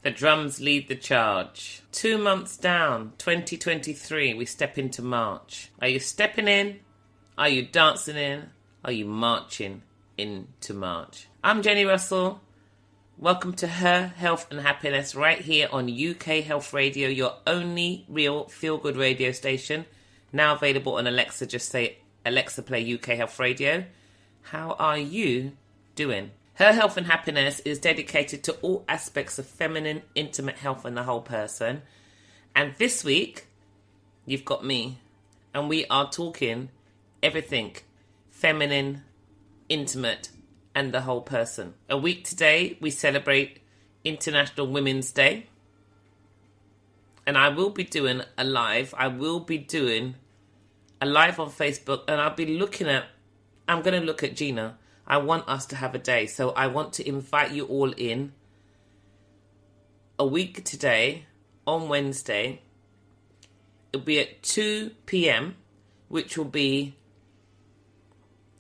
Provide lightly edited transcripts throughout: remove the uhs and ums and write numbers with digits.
The drums lead the charge. 2 months down, 2023, we step into March. Are you stepping in? Are you dancing in? Are you marching into March? I'm Jenny Russell. Welcome to Her Health and Happiness right here on UK Health Radio, your only real feel-good radio station. Now available on Alexa. Just say, Alexa, play UK Health Radio. How are you doing? Her Health and Happiness is dedicated to all aspects of feminine, intimate health and the whole person. And this week, you've got me. And we are talking everything feminine, intimate, and the whole person. A week today, we celebrate International Women's Day. And I will be doing a live. I will be doing a live on Facebook. And I'm going to look at Gina. I want us to have a day. So I want to invite you all in a week today, on Wednesday. It'll be at 2 p.m, which will be,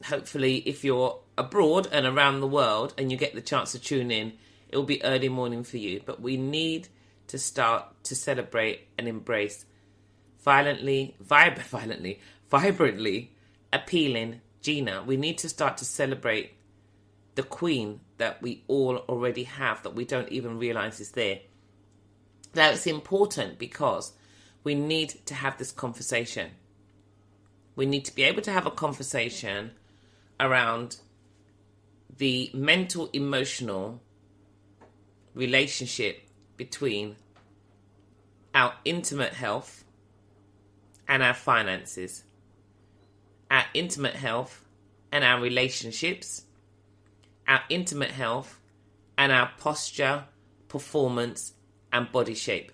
hopefully, if you're abroad and around the world and you get the chance to tune in, it will be early morning for you. But we need to start to celebrate and embrace vibrantly appealing Gina. We need to start to celebrate the queen that we all already have, that we don't even realise is there. Now, it's important because we need to have this conversation. We need to be able to have a conversation around the mental, emotional relationship between our intimate health and our finances. Our intimate health and our relationships, our intimate health and our posture, performance and body shape.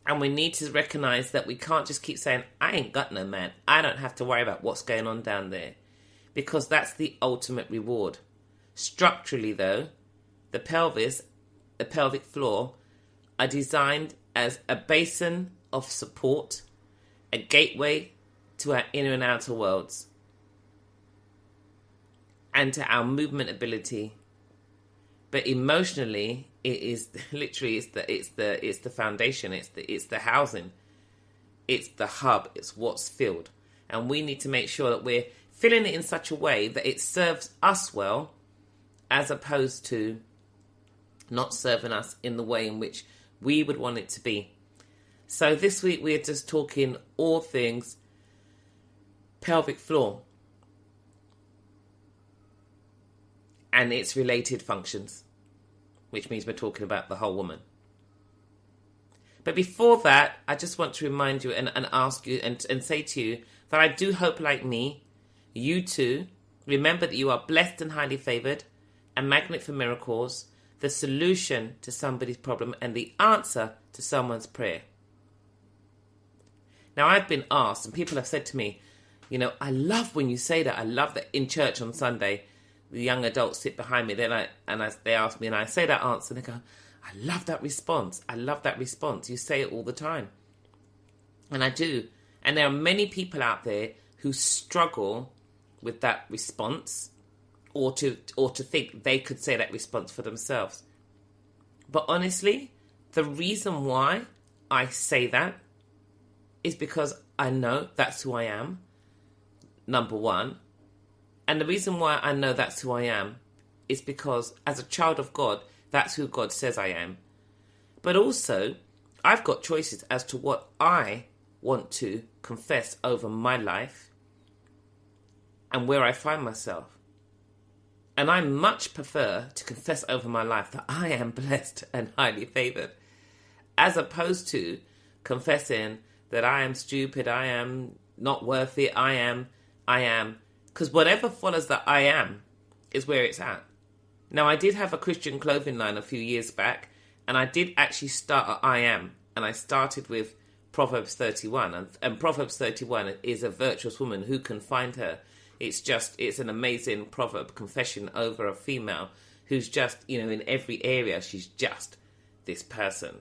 And we need to recognise that we can't just keep saying, I ain't got no man. I don't have to worry about what's going on down there. Because that's the ultimate reward. Structurally though, the pelvis, the pelvic floor are designed as a basin of support, a gateway to our inner and outer worlds, and to our movement ability. But emotionally, it is literally it's the foundation, it's the housing, it's the hub, it's what's filled, and we need to make sure that we're filling it in such a way that it serves us well, as opposed to not serving us in the way in which we would want it to be. So this week we're just talking all things pelvic floor and its related functions, which means we're talking about the whole woman. But before that, I just want to remind you and ask you and say to you that I do hope, like me, you too remember that you are blessed and highly favoured, a magnet for miracles, the solution to somebody's problem and the answer to someone's prayer. Now, I've been asked, and people have said to me, you know, I love when you say that. I love that in church on Sunday, the young adults sit behind me. They ask me, and I say that answer, and they go, I love that response. I love that response. You say it all the time. And I do. And there are many people out there who struggle with that response, or to think they could say that response for themselves. But honestly, the reason why I say that is because I know that's who I am. Number one. And the reason why I know that's who I am is because as a child of God, that's who God says I am. But also, I've got choices as to what I want to confess over my life and where I find myself. And I much prefer to confess over my life that I am blessed and highly favoured, as opposed to confessing that I am stupid, I am not worth it, I am. Because whatever follows that I am is where it's at. Now, I did have a Christian clothing line a few years back, and I did actually start at I am. And I started with Proverbs 31. And Proverbs 31 is a virtuous woman who can find her. It's an amazing proverb, confession over a female who's just, in every area, she's just this person.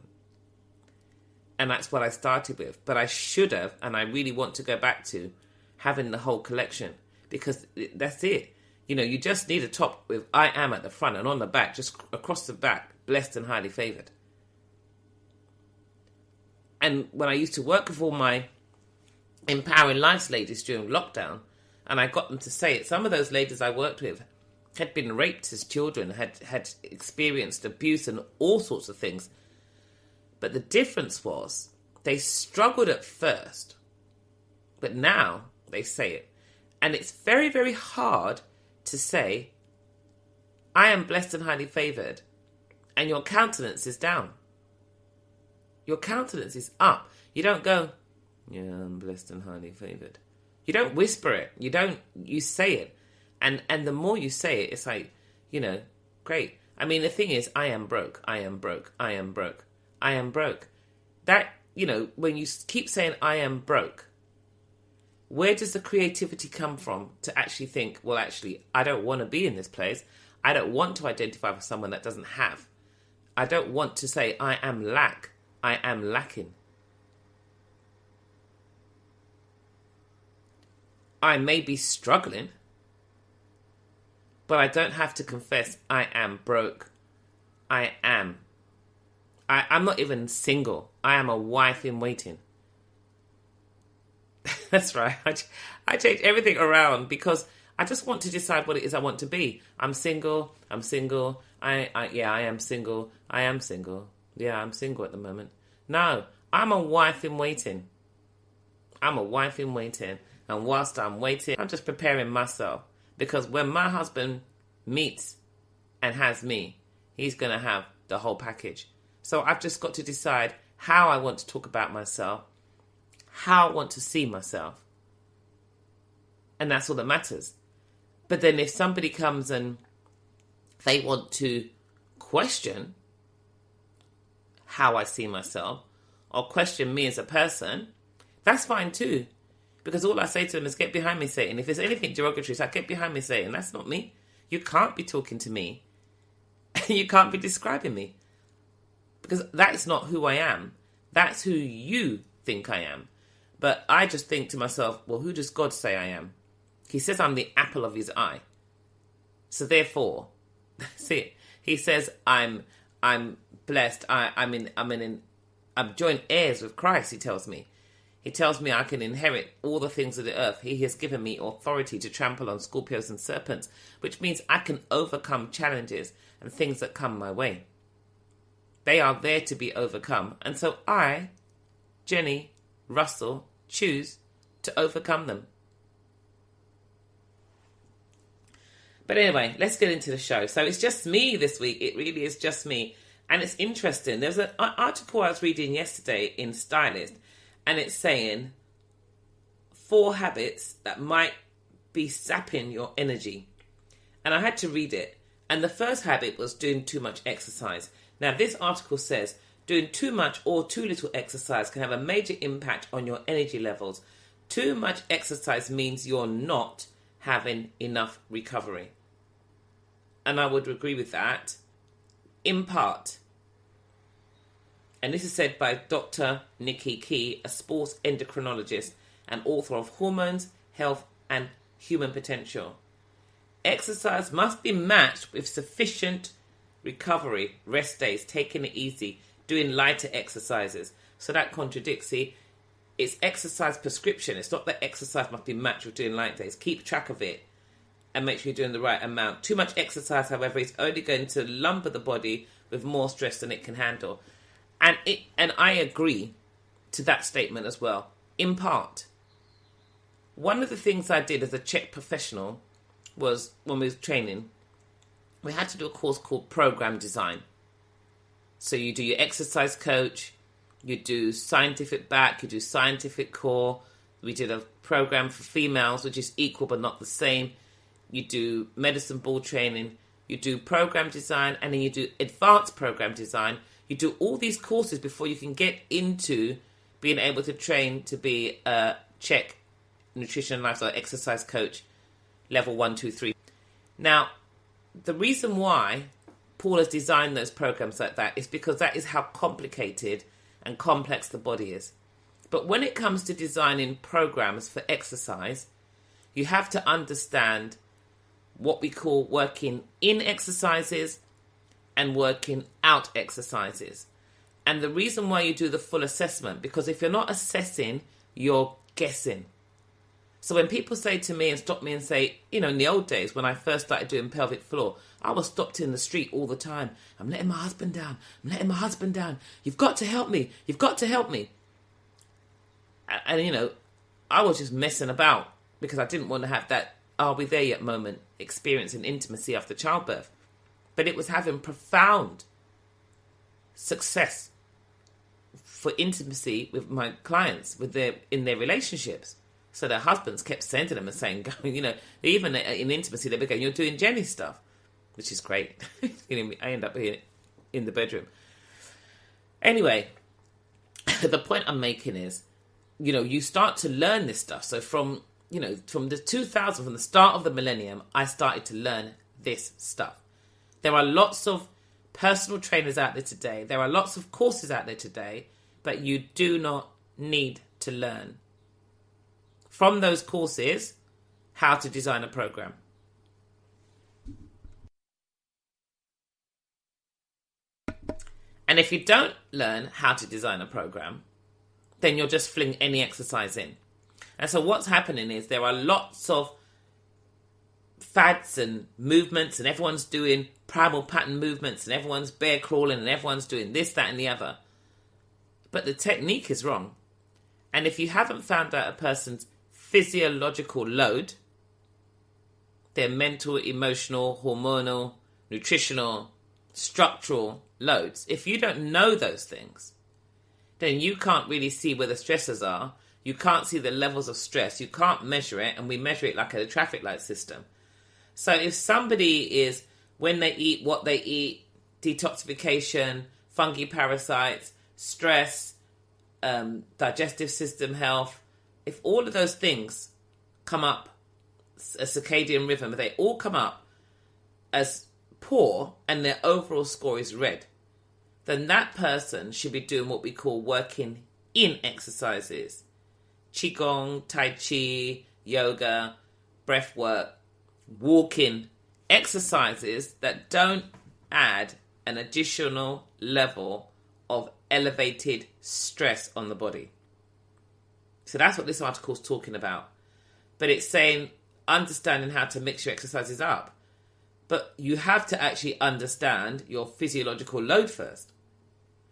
And that's what I started with. But I should have, and I really want to go back to, having the whole collection. Because that's it. You just need a top with I am at the front, and on the back, just across the back, blessed and highly favoured. And when I used to work with all my Empowering Lives ladies during lockdown, and I got them to say it, some of those ladies I worked with had been raped as children, had experienced abuse and all sorts of things. But the difference was they struggled at first, but now they say it. And it's very, very hard to say, I am blessed and highly favoured, and your countenance is down. Your countenance is up. You don't go, yeah, I'm blessed and highly favoured. You don't whisper it. You say it. And the more you say it, it's like, great. I mean, the thing is, I am broke. I am broke. I am broke. I am broke. That, when you keep saying I am broke, where does the creativity come from to actually think, well, actually, I don't want to be in this place. I don't want to identify with someone that doesn't have. I don't want to say I am lack. I am lacking. I may be struggling, but I don't have to confess I am broke. I am. I'm not even single. I am a wife in waiting. That's right. I change everything around because I just want to decide what it is I want to be. I'm single. I'm single. I am single. I am single. Yeah, I'm single at the moment. No, I'm a wife in waiting. I'm a wife in waiting. And whilst I'm waiting, I'm just preparing myself. Because when my husband meets and has me, he's going to have the whole package. So I've just got to decide how I want to talk about myself, how I want to see myself. And that's all that matters. But then if somebody comes and they want to question how I see myself or question me as a person, that's fine too. Because all I say to them is, get behind me, Satan. If there's anything derogatory, it's like, get behind me, Satan. That's not me. You can't be talking to me. You can't be describing me. Because that's not who I am. That's who you think I am. But I just think to myself, well, who does God say I am? He says I'm the apple of his eye. So therefore, that's it. He says I'm blessed. I'm joint heirs with Christ, he tells me. He tells me I can inherit all the things of the earth. He has given me authority to trample on scorpions and serpents, which means I can overcome challenges and things that come my way. They are there to be overcome. And so I, Jenny, Russell, choose to overcome them. But anyway, let's get into the show. So it's just me this week. It really is just me. And it's interesting. There's an article I was reading yesterday in Stylist, and it's saying 4 habits that might be sapping your energy. And I had to read it. And the first habit was doing too much exercise. Now, this article says doing too much or too little exercise can have a major impact on your energy levels. Too much exercise means you're not having enough recovery. And I would agree with that, in part. And this is said by Dr. Nikki Key, a sports endocrinologist and author of Hormones, Health and Human Potential. Exercise must be matched with sufficient recovery, rest days, taking it easy, doing lighter exercises. So that contradicts. See, it's exercise prescription. It's not that exercise must be matched with doing light days. Keep track of it and make sure you're doing the right amount. Too much exercise, however, is only going to lumber the body with more stress than it can handle. And I agree to that statement as well, in part. One of the things I did as a Czech professional was, when we was training, we had to do a course called Program Design. So you do your exercise coach, you do scientific back, you do scientific core. We did a program for females, which is equal but not the same. You do medicine ball training, you do program design, and then you do advanced program design. You do all these courses before you can get into being able to train to be a Czech nutrition and lifestyle exercise coach, level 1, 2, 3. Now, the reason why Paul has designed those programs like that is because that is how complicated and complex the body is. But when it comes to designing programs for exercise, you have to understand what we call working in exercises and working out exercises. And the reason why you do the full assessment, because if you're not assessing, you're guessing. So when people say to me and stop me and say, in the old days when I first started doing pelvic floor, I was stopped in the street all the time. I'm letting my husband down. I'm letting my husband down. You've got to help me. You've got to help me. And I was just messing about because I didn't want to have that are we there yet moment experiencing intimacy after childbirth. But it was having profound success for intimacy with my clients in their relationships. So their husbands kept saying to them and saying, even in intimacy, they were going, you're doing Jenni stuff, which is great. I end up here in the bedroom. Anyway, the point I'm making is, you start to learn this stuff. So from the 2000s, from the start of the millennium, I started to learn this stuff. There are lots of personal trainers out there today. There are lots of courses out there today, but you do not need to learn from those courses how to design a program. And if you don't learn how to design a program, then you'll just fling any exercise in. And so what's happening is there are lots of fads and movements, and everyone's doing primal pattern movements, and everyone's bear crawling, and everyone's doing this, that, and the other. But the technique is wrong. And if you haven't found out a person's physiological load, their mental, emotional, hormonal, nutritional, structural loads, if you don't know those things, then you can't really see where the stressors are. You can't see the levels of stress. You can't measure it, and we measure it like a traffic light system. So if somebody is, when they eat, what they eat, detoxification, fungi parasites, stress, digestive system health, if all of those things come up, a circadian rhythm, they all come up as poor and their overall score is red, then that person should be doing what we call working in exercises. Qigong, Tai Chi, yoga, breath work, walking, exercises that don't add an additional level of elevated stress on the body. So that's what this article is talking about. But it's saying understanding how to mix your exercises up. But you have to actually understand your physiological load first.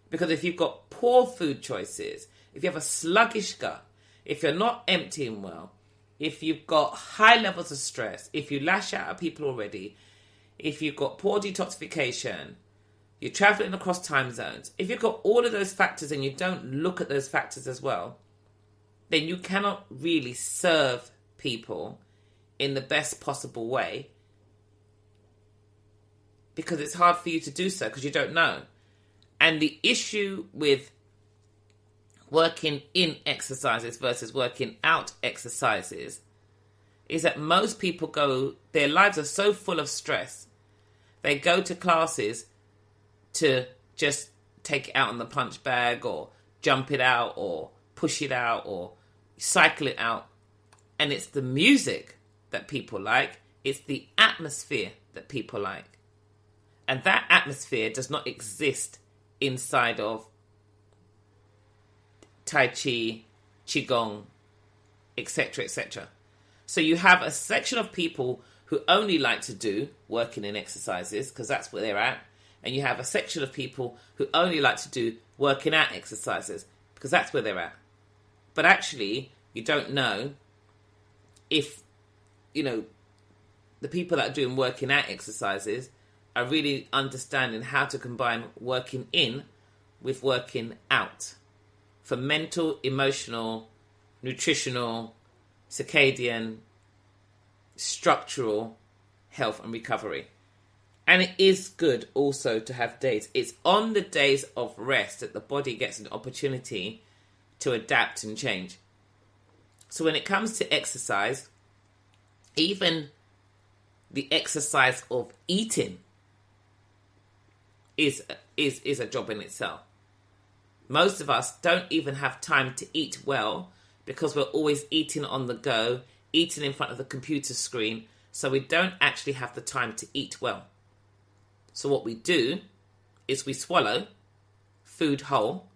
Because if you've got poor food choices, if you have a sluggish gut, if you're not emptying well, if you've got high levels of stress, if you lash out at people already, if you've got poor detoxification, you're traveling across time zones, if you've got all of those factors and you don't look at those factors as well, then you cannot really serve people in the best possible way, because it's hard for you to do so because you don't know. And the issue with working in exercises versus working out exercises is that most people their lives are so full of stress. They go to classes to just take it out on the punch bag or jump it out or push it out or cycle it out. And it's the music that people like. It's the atmosphere that people like. And that atmosphere does not exist inside of Tai Chi, Qigong, etc., etc. So you have a section of people who only like to do working in exercises because that's where they're at. And you have a section of people who only like to do working out exercises because that's where they're at. But actually, you don't know if, the people that are doing working out exercises are really understanding how to combine working in with working out for mental, emotional, nutritional, circadian, structural health and recovery. And it is good also to have days. It's on the days of rest that the body gets an opportunity to adapt and change. So when it comes to exercise, even the exercise of eating is a job in itself. Most of us don't even have time to eat well because we're always eating on the go, eating in front of the computer screen, so we don't actually have the time to eat well. So what we do is we swallow food whole,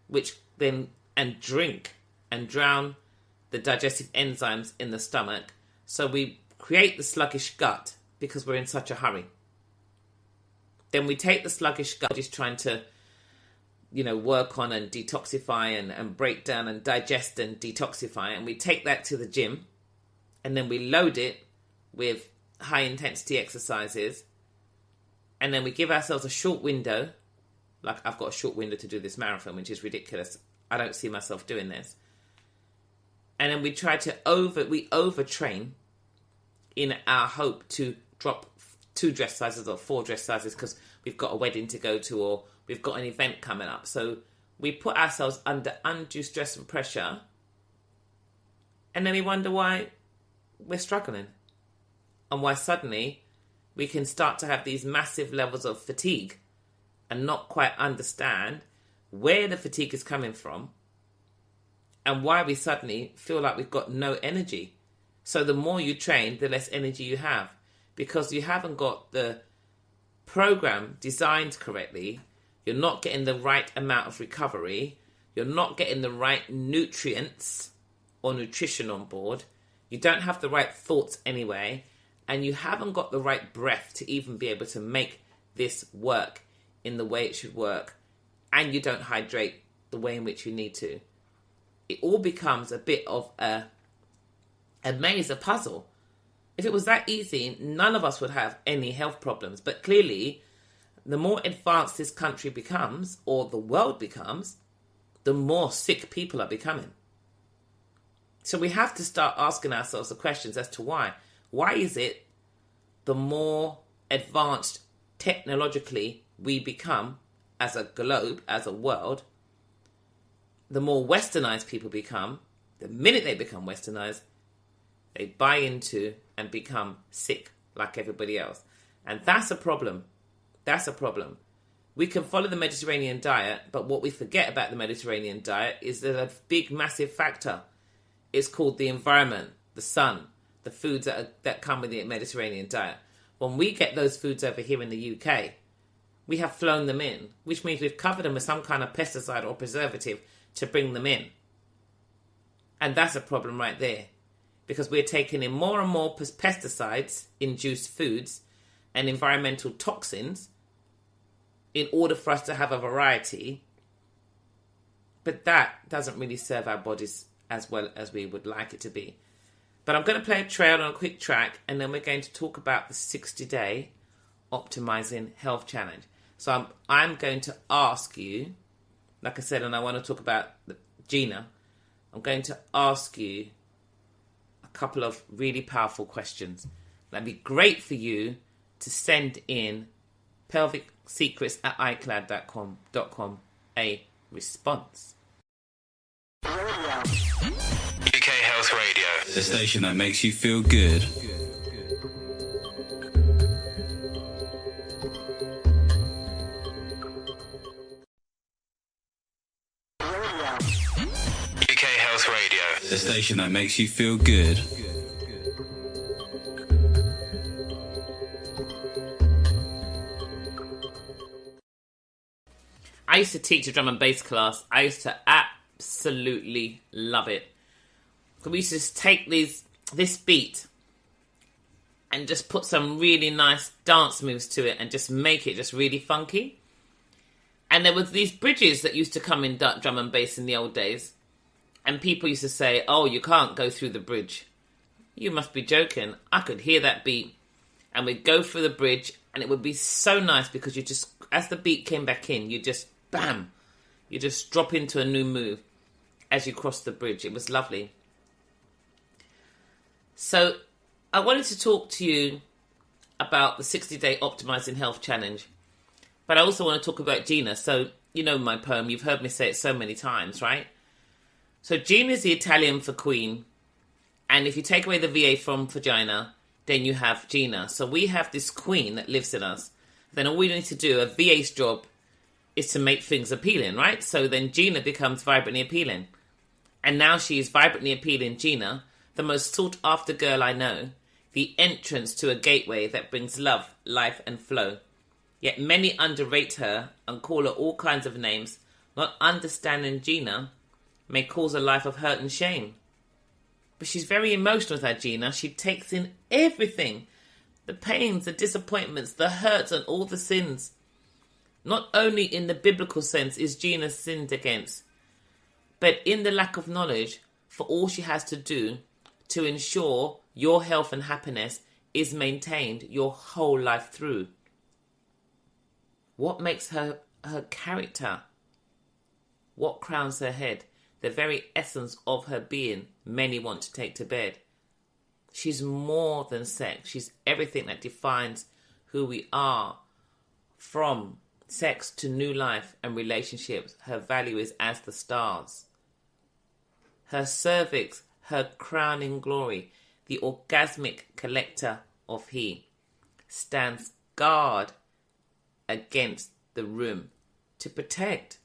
which then, and drink and drown the digestive enzymes in the stomach. So we create the sluggish gut because we're in such a hurry. Then we take the sluggish gut, just trying to, work on and detoxify and break down and digest and detoxify. And we take that to the gym, and then we load it with high intensity exercises. And then we give ourselves a short window. Like, I've got a short window to do this marathon, which is ridiculous. I don't see myself doing this. And then we try to overtrain in our hope to drop 2 dress sizes or 4 dress sizes because we've got a wedding to go to or we've got an event coming up. So we put ourselves under undue stress and pressure, and then we wonder why we're struggling and why suddenly we can start to have these massive levels of fatigue and not quite understand where the fatigue is coming from and why we suddenly feel like we've got no energy. So the more you train, the less energy you have, because you haven't got the program designed correctly. You're not getting the right amount of recovery. You're not getting the right nutrients or nutrition on board. You don't have the right thoughts anyway. And you haven't got the right breath to even be able to make this work in the way it should work. And you don't hydrate the way in which you need to. It all becomes a bit of a maze, a puzzle. If it was that easy, none of us would have any health problems. But clearly, the more advanced this country becomes, or the world becomes, the more sick people are becoming. So we have to start asking ourselves the questions as to why. Why is it the more advanced technologically we become as a globe, as a world, the more westernized people become, the minute they become westernized, they buy into and become sick like everybody else. And that's a problem. That's a problem. We can follow the Mediterranean diet, but what we forget about the Mediterranean diet is there's a big, massive factor. It's called the environment, the sun, the foods that come with the Mediterranean diet. When we get those foods over here in the UK, we have flown them in, which means we've covered them with some kind of pesticide or preservative to bring them in. And that's a problem right there, because we're taking in more and more pesticides-induced foods and environmental toxins in order for us to have a variety. But that doesn't really serve our bodies as well as we would like it to be. But I'm going to play a trail on a quick track, and then we're going to talk about the 60-day Optimizing Health Challenge. So I'm going to ask you, like I said, and I want to talk about Gina, I'm going to ask you a couple of really powerful questions. That'd be great for you to send in pelvicsecrets@icloud.com a response. UK Health Radio, the station that makes you feel good. UK Health Radio, the station that makes you feel good. I used to teach a drum and bass class. I used to absolutely love it. So we used to just take this beat and just put some really nice dance moves to it and just make it just really funky. And there was these bridges that used to come in drum and bass in the old days. And people used to say, oh, you can't go through the bridge. You must be joking. I could hear that beat and we'd go through the bridge and it would be so nice because you just, as the beat came back in, you just, bam, you just drop into a new move as you cross the bridge. It was lovely. So I wanted to talk to you about the 60-day Optimizing Health Challenge. But I also want to talk about Gina. So, you know my poem. You've heard me say it so many times, right? So Gina is the Italian for queen. And if you take away the VA from vagina, then you have Gina. So we have this queen that lives in us. Then all we need to do, a VA's job, is to make things appealing, right? So then Gina becomes vibrantly appealing. And now she is vibrantly appealing Gina, the most sought-after girl I know, the entrance to a gateway that brings love, life, and flow. Yet many underrate her and call her all kinds of names. Not understanding Gina may cause a life of hurt and shame. But she's very emotional, that Gina. She takes in everything. The pains, the disappointments, the hurts and all the sins. Not only in the biblical sense is Gina sinned against, but in the lack of knowledge for all she has to do to ensure your health and happiness is maintained your whole life through. What makes her character? What crowns her head? The very essence of her being, many want to take to bed. She's more than sex. She's everything that defines who we are. From sex to new life and relationships, her value is as the stars. Her cervix, her crowning glory, the orgasmic collector of he, stands guard against the room to protect.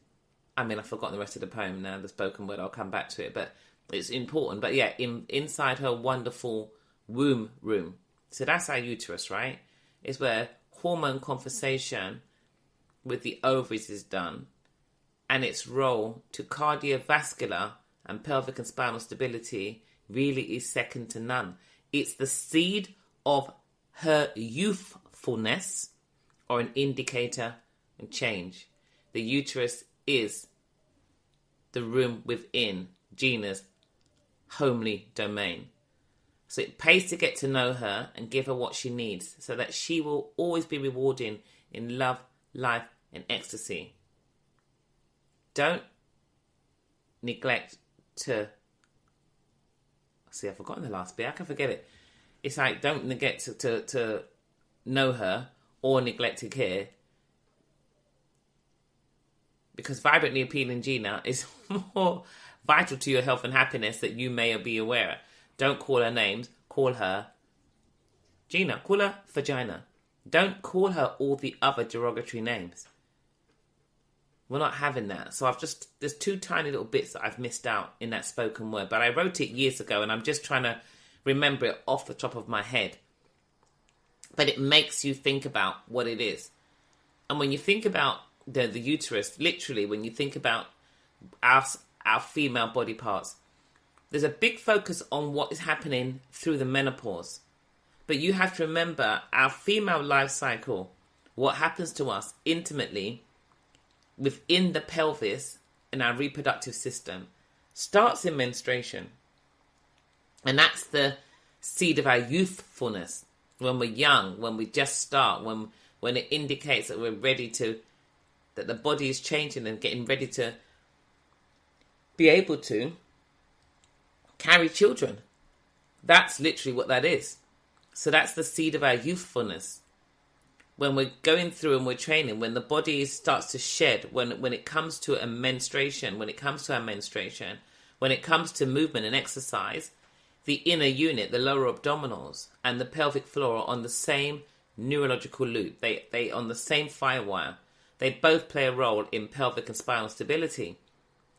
I mean, I've forgotten the rest of the poem now, the spoken word, I'll come back to it, but it's important. But yeah, inside her wonderful womb room. So that's our uterus, right? It's where hormone conversation with the ovaries is done, and its role to cardiovascular and pelvic and spinal stability really is second to none. It's the seed of her youthfulness, or an indicator and change. The uterus is the room within Gina's homely domain. So it pays to get to know her and give her what she needs so that she will always be rewarding in love, life, and ecstasy. Don't neglect to... See, I've forgotten the last bit. I can forget it. It's like, don't neglect to know her or neglect to care. Because vibrantly appealing Gina is more vital to your health and happiness that you may be aware. Don't call her names. Call her Gina. Call her vagina. Don't call her all the other derogatory names. We're not having that. So there's two tiny little bits that I've missed out in that spoken word. But I wrote it years ago and I'm just trying to remember it off the top of my head. But it makes you think about what it is. And when you think about the uterus, literally, when you think about our female body parts, there's a big focus on what is happening through the menopause. But you have to remember our female life cycle, what happens to us intimately within the pelvis and our reproductive system, starts in menstruation. And that's the seed of our youthfulness. When we're young, when we just start, when it indicates that we're ready to, that the body is changing and getting ready to be able to carry children. That's literally what that is. So that's the seed of our youthfulness. When we're going through and we're training, when the body starts to shed, when it comes to a menstruation, when it comes to our menstruation, when it comes to movement and exercise, the inner unit, the lower abdominals, and the pelvic floor are on the same neurological loop. They on the same firewire. They both play a role in pelvic and spinal stability.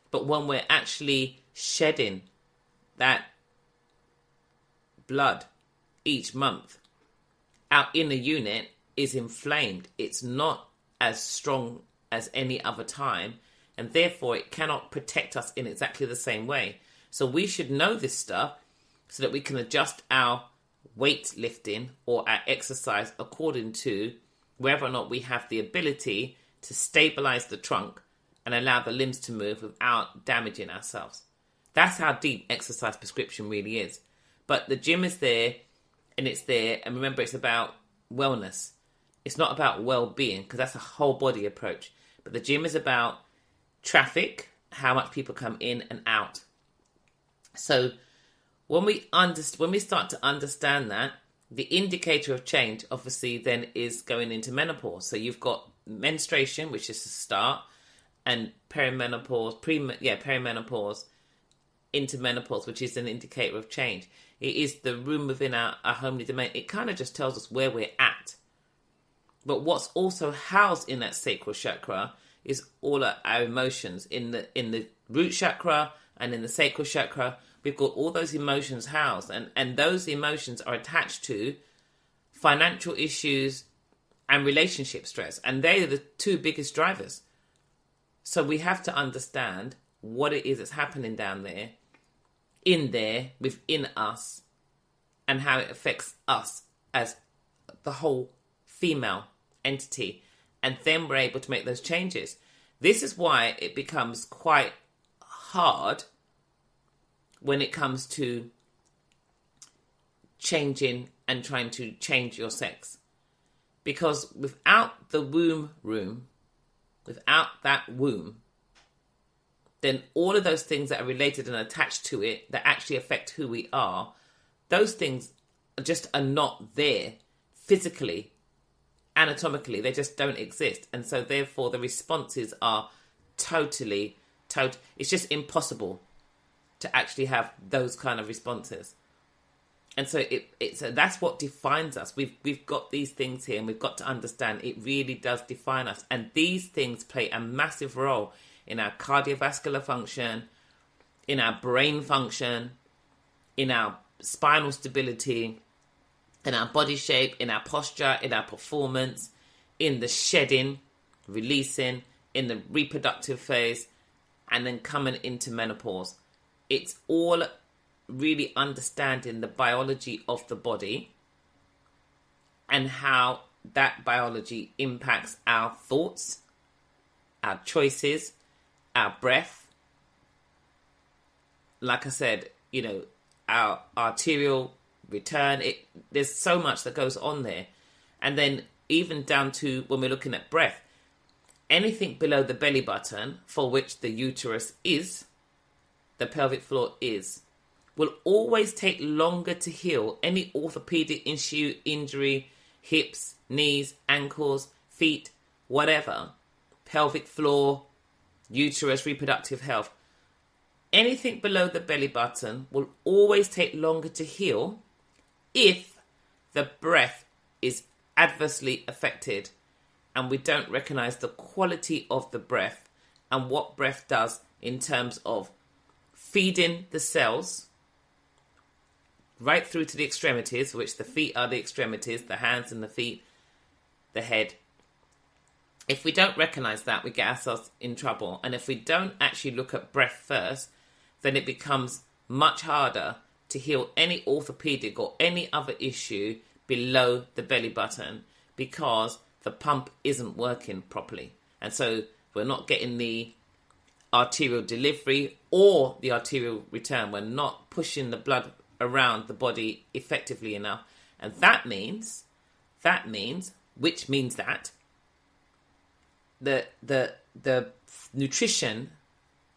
But when we're actually shedding that blood each month, our inner unit is inflamed. It's not as strong as any other time, and therefore it cannot protect us in exactly the same way. So we should know this stuff so that we can adjust our weight lifting or our exercise according to whether or not we have the ability to stabilize the trunk and allow the limbs to move without damaging ourselves. That's how deep exercise prescription really is. But the gym is there, and it's there, and remember, it's about wellness. It's not about well-being, because that's a whole body approach. But the gym is about traffic, how much people come in and out. So when we start to understand that, the indicator of change, obviously, then is going into menopause. So you've got menstruation, which is the start, and perimenopause, perimenopause into menopause, which is an indicator of change. It is the room within our homely domain. It kind of just tells us where we're at. But what's also housed in that sacral chakra is all our emotions. In the root chakra and in the sacral chakra, we've got all those emotions housed. And those emotions are attached to financial issues, and relationship stress. And they're the two biggest drivers. So we have to understand what it is that's happening down there, within us, and how it affects us as the whole female entity. And then we're able to make those changes. This is why it becomes quite hard when it comes to changing and trying to change your sex. Because without the womb room, without that womb, then all of those things that are related and attached to it that actually affect who we are, those things just are not there physically, anatomically. They just don't exist. And so therefore the responses are it's just impossible to actually have those kind of responses. And so that's what defines us. We've got these things here, and we've got to understand it really does define us. And these things play a massive role in our cardiovascular function, in our brain function, in our spinal stability, in our body shape, in our posture, in our performance, in the shedding, releasing, in the reproductive phase, and then coming into menopause. It's all really understanding the biology of the body and how that biology impacts our thoughts, our choices, our breath. Like I said, our arterial return. There's so much that goes on there. And then even down to when we're looking at breath, anything below the belly button, for which the uterus is, the pelvic floor is, will always take longer to heal. Any orthopedic issue, injury, hips, knees, ankles, feet, whatever, pelvic floor, uterus, reproductive health, anything below the belly button will always take longer to heal if the breath is adversely affected and we don't recognize the quality of the breath and what breath does in terms of feeding the cells right through to the extremities, which the feet are the extremities, the hands and the feet, the head. If we don't recognize that, we get ourselves in trouble. And if we don't actually look at breath first, then it becomes much harder to heal any orthopedic or any other issue below the belly button because the pump isn't working properly. And so we're not getting the arterial delivery or the arterial return. We're not pushing the blood around the body effectively enough. And that means that the nutrition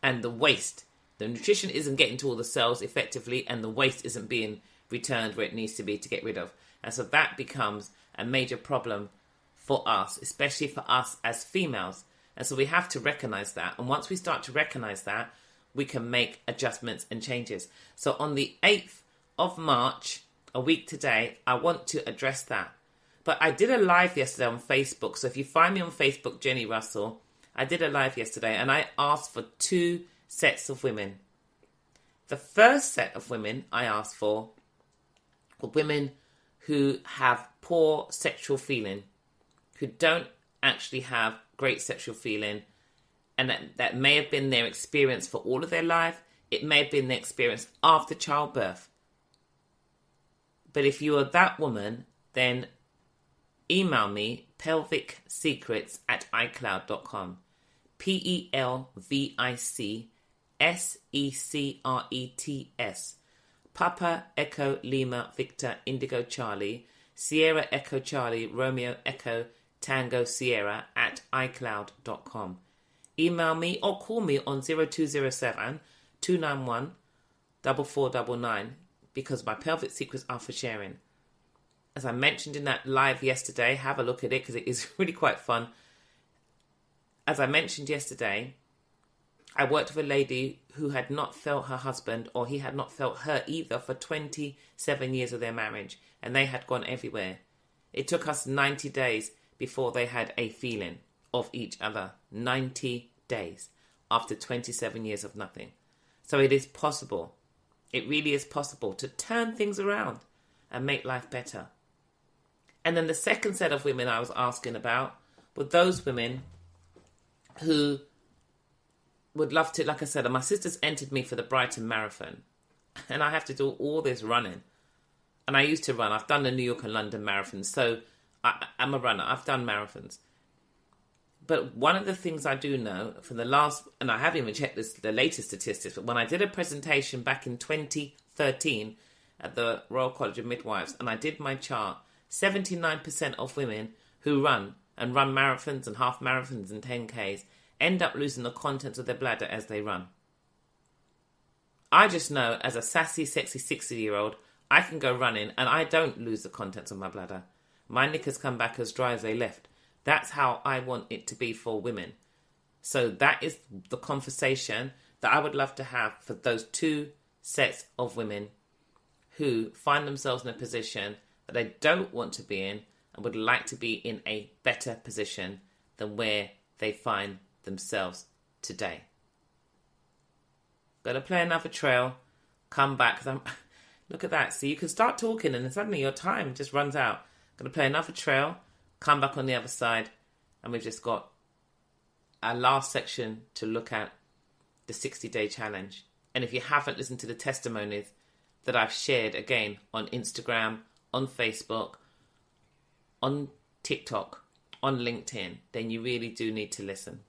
and the waste, the nutrition isn't getting to all the cells effectively, and the waste isn't being returned where it needs to be to get rid of. And so that becomes a major problem for us, especially for us as females. And so we have to recognize that. And once we start to recognize that, we can make adjustments and changes. So on the 8th of March, a week today, I want to address that. But I did a live yesterday on Facebook. So if you find me on Facebook, Jenni Russell, I did a live yesterday and I asked for 2 sets of women. The first set of women I asked for were women who have poor sexual feeling, who don't actually have great sexual feeling, and that may have been their experience for all of their life. It may have been their experience after childbirth. But if you are that woman, then email me pelvicsecrets@icloud.com. PELVICSECRETS. Papa Echo Lima Victor Indigo Charlie Sierra Echo Charlie Romeo Echo Tango Sierra @icloud.com. Email me or call me on 0207 291 4499 because my pelvic secrets are for sharing. As I mentioned in that live yesterday, have a look at it because it is really quite fun. As I mentioned yesterday, I worked with a lady who had not felt her husband, or he had not felt her either, for 27 years of their marriage, and they had gone everywhere. It took us 90 days before they had a feeling of each other. 90 days after 27 years of nothing. So it is possible. It really is possible to turn things around and make life better. And then the second set of women I was asking about were those women who would love to, like I said, my sisters entered me for the Brighton Marathon. And I have to do all this running. And I used to run. I've done the New York and London marathons. So I'm a runner. I've done marathons. But one of the things I do know from the last, and I haven't even checked the latest statistics, but when I did a presentation back in 2013 at the Royal College of Midwives, and I did my chart, 79% of women who run marathons and half marathons and 10Ks end up losing the contents of their bladder as they run. I just know, as a sassy, sexy 60-year-old, I can go running and I don't lose the contents of my bladder. My knickers come back as dry as they left. That's how I want it to be for women. So that is the conversation that I would love to have for those two sets of women who find themselves in a position that they don't want to be in and would like to be in a better position than where they find themselves today. Gonna play another trail, come back. Look at that. So you can start talking and then suddenly your time just runs out. Gonna play another trail, come back on the other side, and we've just got our last section to look at, the 60-day challenge. And if you haven't listened to the testimonies that I've shared, again, on Instagram, on Facebook, on TikTok, on LinkedIn, then you really do need to listen.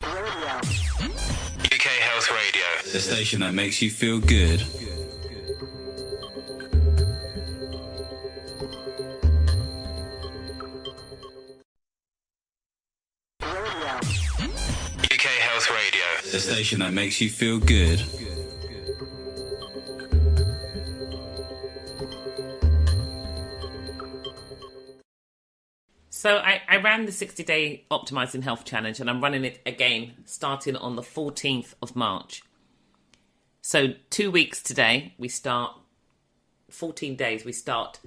UK Health Radio, the station that makes you feel good. UK Health Radio, the station that makes you feel good. So I ran the 60-day Optimizing Health Challenge, and I'm running it again starting on the 14th of March. So 2 weeks today, we start, 14 days, we start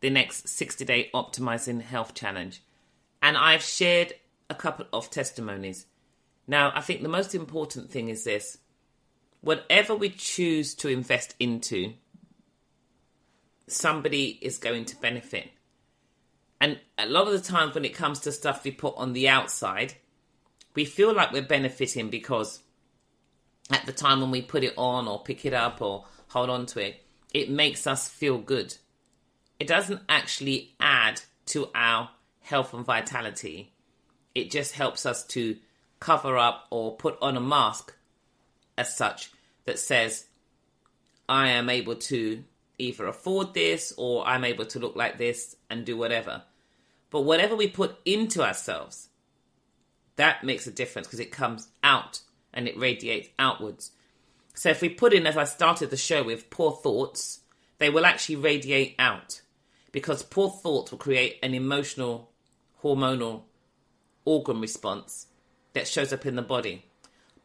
the next 60-day Optimizing Health Challenge. And I've shared a couple of testimonies. Now, I think the most important thing is this. Whatever we choose to invest into, somebody is going to benefit. And a lot of the times when it comes to stuff we put on the outside, we feel like we're benefiting because at the time when we put it on or pick it up or hold on to it, it makes us feel good. It doesn't actually add to our health and vitality. It just helps us to cover up or put on a mask as such that says, I am able to either afford this or I'm able to look like this and do whatever. But whatever we put into ourselves, that makes a difference because it comes out and it radiates outwards. So if we put in, as I started the show with, poor thoughts, they will actually radiate out because poor thoughts will create an emotional, hormonal organ response that shows up in the body.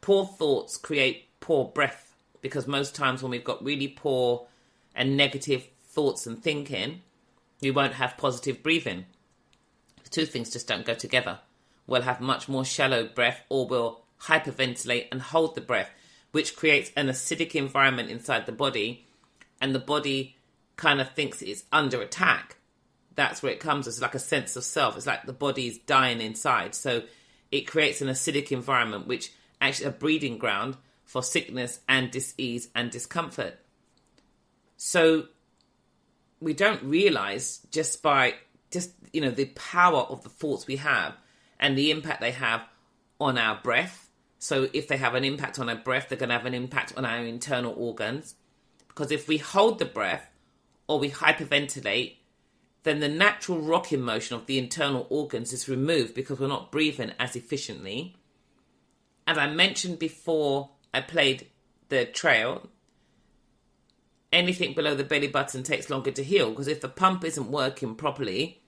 Poor thoughts create poor breath because most times when we've got really poor and negative thoughts and thinking, we won't have positive breathing. The two things just don't go together. We'll have much more shallow breath or we'll hyperventilate and hold the breath, which creates an acidic environment inside the body, and the body kind of thinks it's under attack. That's where it comes as like a sense of self. It's like the body's dying inside. So it creates an acidic environment, which actually is a breeding ground for sickness and dis-ease and discomfort. So we don't realize just the power of the thoughts we have and the impact they have on our breath. So if they have an impact on our breath, they're going to have an impact on our internal organs. Because if we hold the breath or we hyperventilate, then the natural rocking motion of the internal organs is removed because we're not breathing as efficiently. As I mentioned before, I played the trail. Anything below the belly button takes longer to heal because if the pump isn't working properly,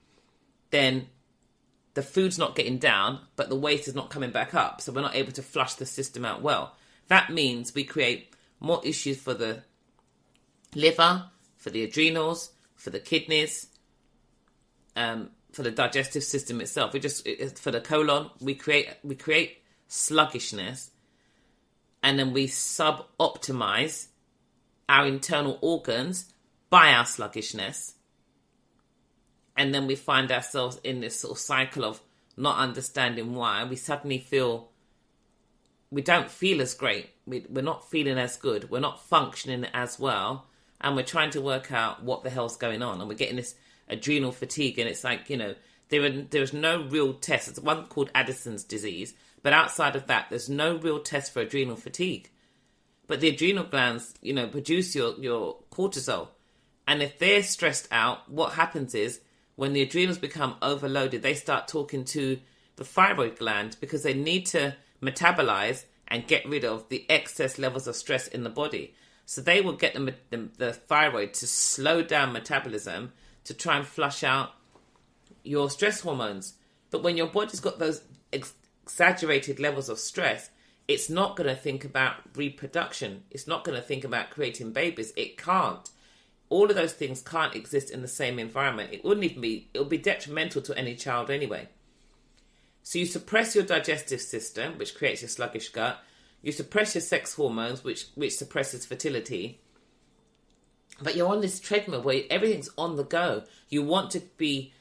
then the food's not getting down, but the waste is not coming back up. So we're not able to flush the system out well. That means we create more issues for the liver, for the adrenals, for the kidneys, for the digestive system itself. For the colon, we create sluggishness, and then we sub-optimize our internal organs by our sluggishness. And then we find ourselves in this sort of cycle of not understanding why. We suddenly feel, we don't feel as great. We're not feeling as good. We're not functioning as well. And we're trying to work out what the hell's going on. And we're getting this adrenal fatigue. And it's like, there's no real test. It's one called Addison's disease. But outside of that, there's no real test for adrenal fatigue. But the adrenal glands, produce your cortisol. And if they're stressed out, what happens is when the adrenals become overloaded, they start talking to the thyroid gland because they need to metabolize and get rid of the excess levels of stress in the body. So they will get the thyroid to slow down metabolism to try and flush out your stress hormones. But when your body's got those exaggerated levels of stress, it's not going to think about reproduction. It's not going to think about creating babies. It can't. All of those things can't exist in the same environment. It wouldn't even be, it would be detrimental to any child anyway. So you suppress your digestive system, which creates your sluggish gut. You suppress your sex hormones, which suppresses fertility. But you're on this treadmill where everything's on the go. You want to be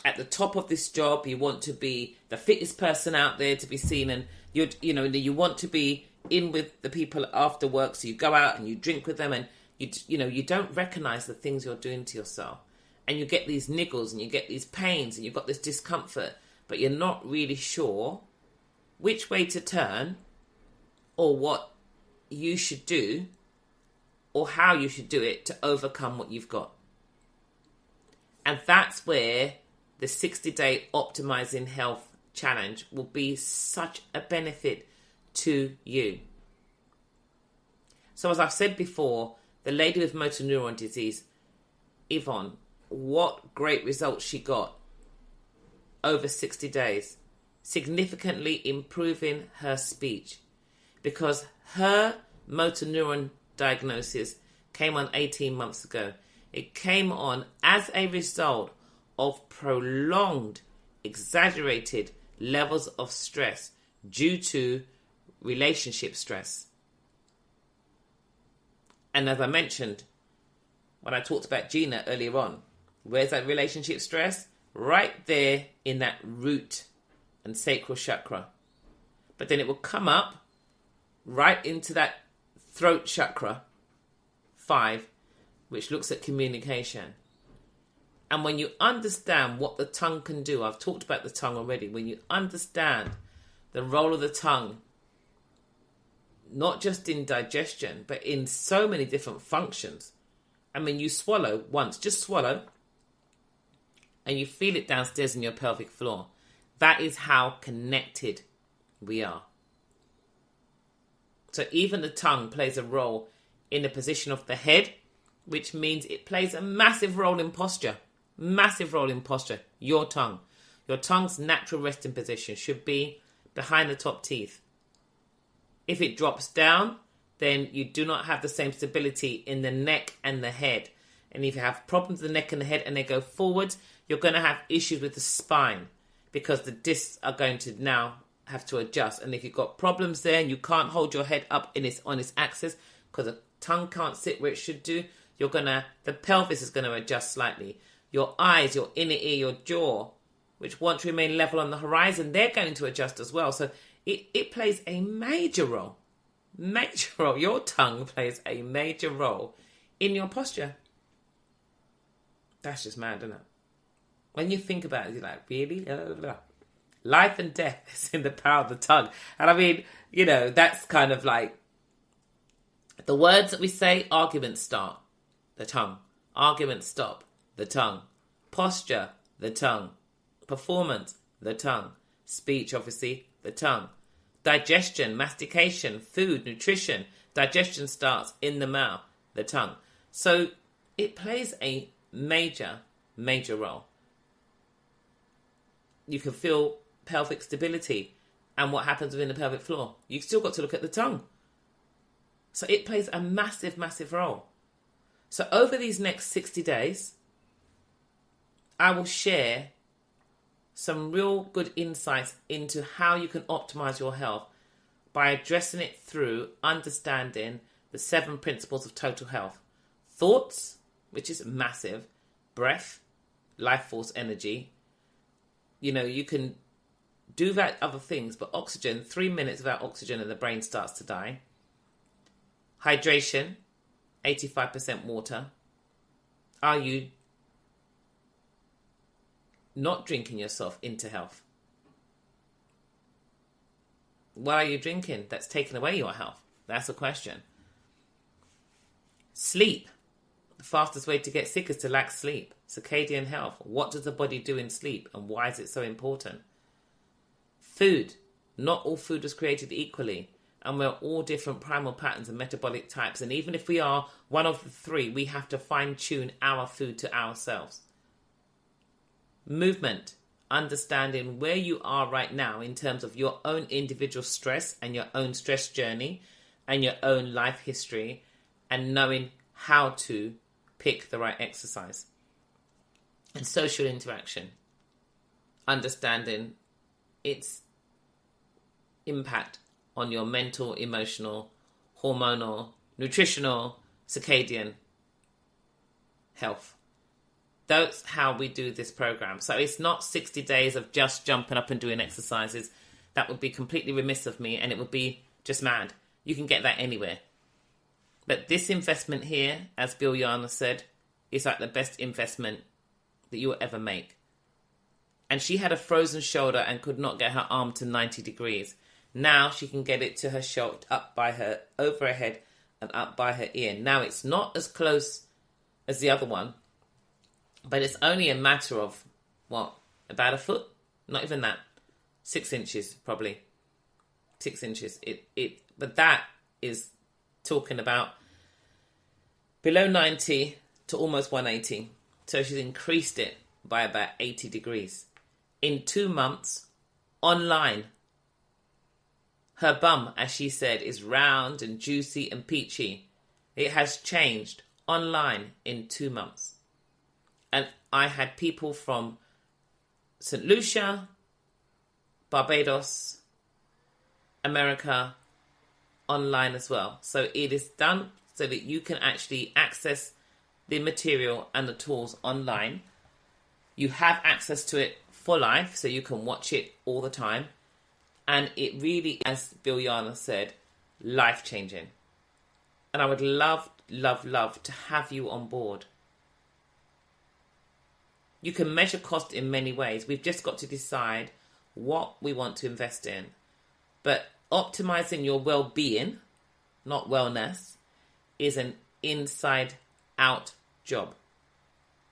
at the top of this job. You want to be the fittest person out there to be seen. And you want to be in with the people after work. So you go out and you drink with them, and you don't recognize the things you're doing to yourself. And you get these niggles and you get these pains and you've got this discomfort, but you're not really sure which way to turn or what you should do or how you should do it to overcome what you've got. And that's where the 60-day Optimizing Health Challenge will be such a benefit to you. So as I've said before, the lady with motor neuron disease, Yvonne, what great results she got over 60 days, significantly improving her speech, because her motor neuron diagnosis came on 18 months ago. It came on as a result of prolonged, exaggerated levels of stress due to relationship stress. And as I mentioned, when I talked about Gina earlier on, where's that relationship stress? Right there in that root and sacral chakra. But then it will come up right into that throat chakra, 5, which looks at communication. And when you understand what the tongue can do, I've talked about the tongue already, when you understand the role of the tongue, not just in digestion, but in so many different functions. I mean, you swallow once, just swallow, and you feel it downstairs in your pelvic floor. That is how connected we are. So even the tongue plays a role in the position of the head, which means it plays a massive role in posture. Massive role in posture. Your tongue. Your tongue's natural resting position should be behind the top teeth. If it drops down, then you do not have the same stability in the neck and the head. And if you have problems with the neck and the head and they go forwards, you're going to have issues with the spine because the discs are going to now have to adjust. And if you've got problems there and you can't hold your head up on its axis because the tongue can't sit where it should do, the pelvis is going to adjust slightly. Your eyes, your inner ear, your jaw, which want to remain level on the horizon, they're going to adjust as well. So it plays a major role. Major role. Your tongue plays a major role in your posture. That's just mad, isn't it? When you think about it, you're like, really? Life and death is in the power of the tongue. And I mean, that's kind of like the words that we say. Arguments start, the tongue. Arguments stop, the tongue. Posture, the tongue. Performance, the tongue. Speech, obviously, the tongue. Digestion, mastication, food, nutrition. Digestion starts in the mouth, the tongue. So it plays a major, major role. You can feel pelvic stability and what happens within the pelvic floor. You've still got to look at the tongue. So it plays a massive, massive role. So over these next 60 days, I will share some real good insights into how you can optimize your health by addressing it through understanding the 7 principles of total health. Thoughts, which is massive. Breath, life force energy. You can do that other things, but oxygen, 3 minutes without oxygen and the brain starts to die. Hydration, 85% water. Are you not drinking yourself into health? What are you drinking that's taking away your health? That's a question. Sleep. The fastest way to get sick is to lack sleep. Circadian health. What does the body do in sleep and why is it so important? Food. Not all food was created equally. And we're all different primal patterns and metabolic types. And even if we are one of the three, we have to fine-tune our food to ourselves. Movement. Understanding where you are right now in terms of your own individual stress and your own stress journey and your own life history, and knowing how to pick the right exercise. And social interaction. Understanding its impact on your mental, emotional, hormonal, nutritional, circadian health. That's how we do this program. So it's not 60 days of just jumping up and doing exercises. That would be completely remiss of me and it would be just mad. You can get that anywhere. But this investment here, as Bill Yana said, is like the best investment that you will ever make. And she had a frozen shoulder and could not get her arm to 90 degrees. Now she can get it to her shoulder, up by her, over her head and up by her ear. Now it's not as close as the other one, but it's only a matter of, about a foot? Not even that. 6 inches, probably. 6 inches. But that is talking about below 90 to almost 180. So she's increased it by about 80 degrees. In 2 months, online. Her bum, as she said, is round and juicy and peachy. It has changed online in 2 months. And I had people from St. Lucia, Barbados, America, online as well. So it is done so that you can actually access the material and the tools online. You have access to it for life, so you can watch it all the time. And it really, as Bill Yana said, life-changing. And I would love, love, love to have you on board. You can measure cost in many ways. We've just got to decide what we want to invest in. But optimizing your well-being, not wellness, is an inside-out job.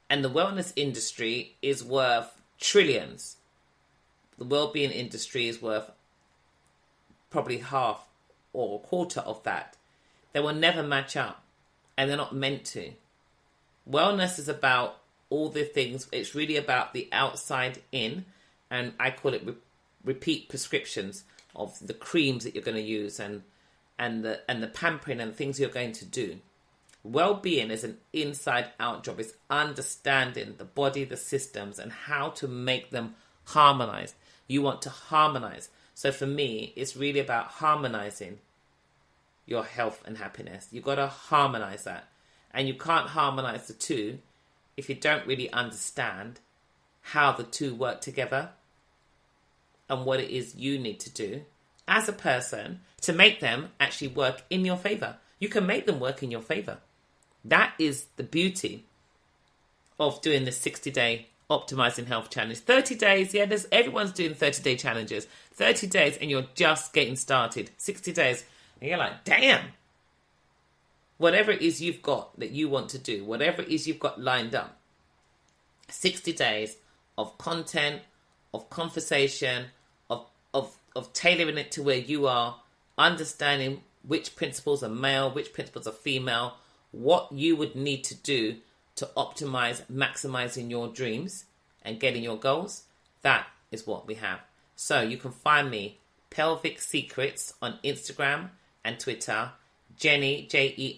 And the wellness industry is worth trillions. The well-being industry is worth probably half or a quarter of that. They will never match up, and they're not meant to. Wellness is about all the things. It's really about the outside in, and I call it repeat prescriptions of the creams that you're going to use and the pampering and things you're going to do. Well-being is an inside-out job. It's understanding the body, the systems, and how to make them harmonized. You want to harmonize. So for me, it's really about harmonizing your health and happiness. You've got to harmonize that. And you can't harmonize the two if you don't really understand how the two work together and what it is you need to do as a person to make them actually work in your favor. You can make them work in your favor. That is the beauty of doing the 60-day optimizing health challenge. 30 days, everyone's doing 30-day challenges. 30 days and you're just getting started. 60 days and you're like, damn. Whatever it is you've got that you want to do, whatever it is you've got lined up, 60 days of content, of conversation, of tailoring it to where you are, understanding which principles are male, which principles are female, what you would need to do to optimize maximizing your dreams and getting your goals. That is what we have. So you can find me, Pelvic Secrets, on Instagram and Twitter. Jenni, Jenni,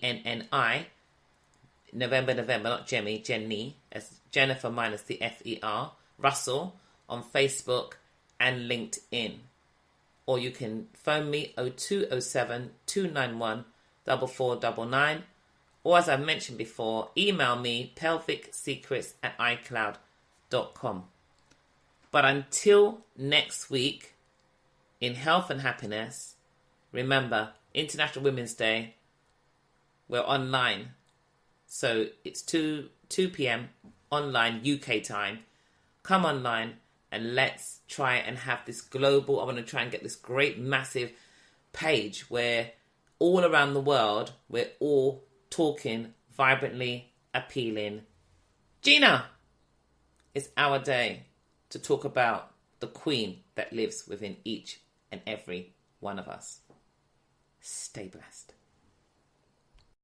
November, not Jenny, Jenni, as Jennifer minus the FER. Russell on Facebook and LinkedIn. Or you can phone me 0207 291 4499. Or as I mentioned before, email me pelvicsecrets@icloud.com. gmail.com. But until next week, in health and happiness, remember, International Women's Day, we're online. So it's 2 p.m. online UK time. Come online and let's try and have this global, I want to try and get this great massive page where all around the world, we're all talking vibrantly, appealing. Gina, it's our day to talk about the queen that lives within each and every one of us. Stay blessed.